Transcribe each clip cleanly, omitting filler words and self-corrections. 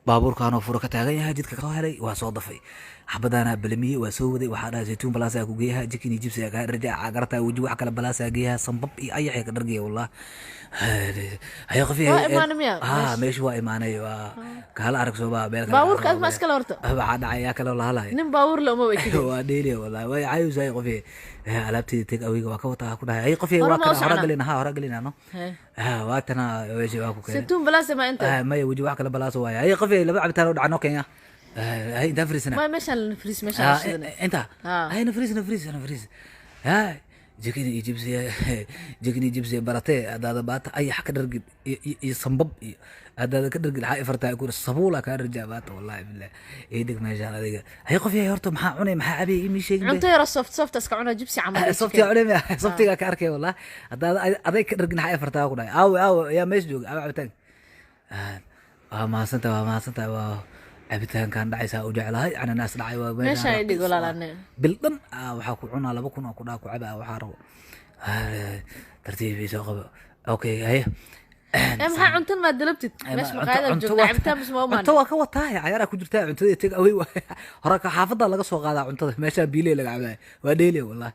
baabuurkaanoo furo ka taagan yahay jidka ka helay waa soo dafay xabadaana balamiye waa soo waday waxaa dhahay zaytuun balaasaa ku geeyaha jikin iyo jibsi kaa rajaa cagartaa weji wax kale balaasaa geeyaha sambab iyo ayaxay ka dhargaya wallah hayo qafiye meeshu waa imaanay waa kaala arag soo baa meel baabuurka ma iskala horta waxaa dhacay yaa kale la halay nin baabuur la uma weydiin waa dheeli wallah way caayusay qafiye alaabtii tag awayga waa ka wataa ku dhahay ay qafiye waa kana hora galina hora galina no waa tana weji waa ku keenay zaytuun balaasa ma inta ma weji wax kale balaaso waay ay qafiye laba cabitaan oo dhacno Kenya هاي ده فريسنا ما مشان الفريس مشان انت هاي نفريس هاي جكني يجيب زي براتي هذا بات اي حق درج يصنبب هذا كدرج الحق فرتا يكون الصبوله كان رجابات والله بالله ايدك ما جانا ديك هي قفيه هورتو ما عوني ما ابي يمي شيء عنتير صفت اسكعونا جبسي عمل صفتي عوني صفتي كاركي والله هذا هذا كدرج الحق فرتا كو او يا ميش جوج او عبتان ما سنت cabitaankan dhacaysa u jeclahay ana naas dhacay waa meesha ay dhig walaalane bildan waxa ku cunaa 2 kun oo ku dhaaq ku caba waxa rabo tartiibiisa qabo okay hay ma cuntan ma dalabtid meesha maqaayada joogta cabitaan mis ma cunto waa ka wataa ciyaara ku jirta cuntada tag away hore ka xaafada laga soo qaadaa cuntada meesha biilay laga cabay waa dheeli wallahi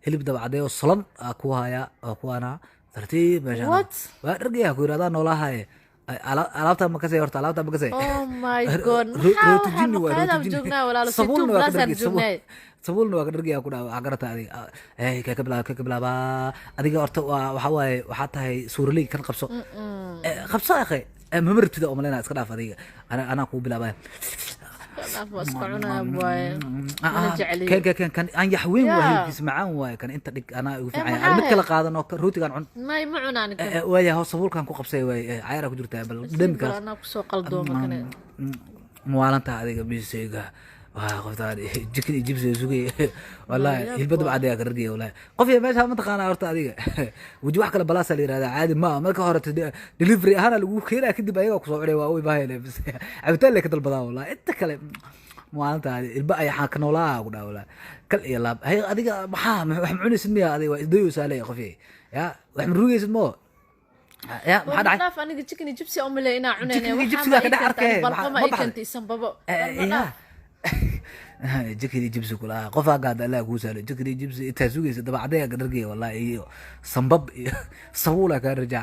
hilib dabacday oo salan ku haya ku ana tartiib meesha waa dhargiya ku yiraahdaa noolahay alaabta ma kasay horta alaabta ma kasay oh my god rootu jinni waa rootu joognaa walaalo saytuun balaasar joognaa sabulna waa ka dhargiya ku dhaw agarta adiga ka bilaaba adiga horta waxa waaye waxa tahay suurley kan qabso akhay mamartida oo malena iska dhaaf adiga ana ku bilaabay كان أن يحوين وهي يسمعون وهي كان أنت أنا أنا مثل قاعد أنا روتي كان عن ما يمعون عنك ويا هو صبور كان كوقب سوي ويا عيرك جرت بل دم كان أنا بسوق الدوم كان موالن تعالى بيسيجا وقفت هذه جكني يجيب زوجي والله البدو بعدها كرديه والله قفيه ماشي ما تقانا ورت هذه وجي واحد كلا بلاصه اللي هذا عادي ما كهرت دليفري انا لو خيره كدب ايغا كسو عري waa baahayna bas cabitaan le ka dalbadaa wallahi inta kale maalinta ilba ay xaq noolaa ugu dhaawla kal iyo laab hay adiga maxaa wax cunaysid miya adiga waa isdayo saalay qofii ya wax rugaysid mo ya maxaa dhacay dhaaf aniga chicken gypsy oo male ina cunayna waxa ka dhacay balqama ay kanti sanbabo جكني جبس كلها قفا قاعد لا كوسال جكني جبس تاسوقي دبعديه درجيه والله صنبب صوله كان رجع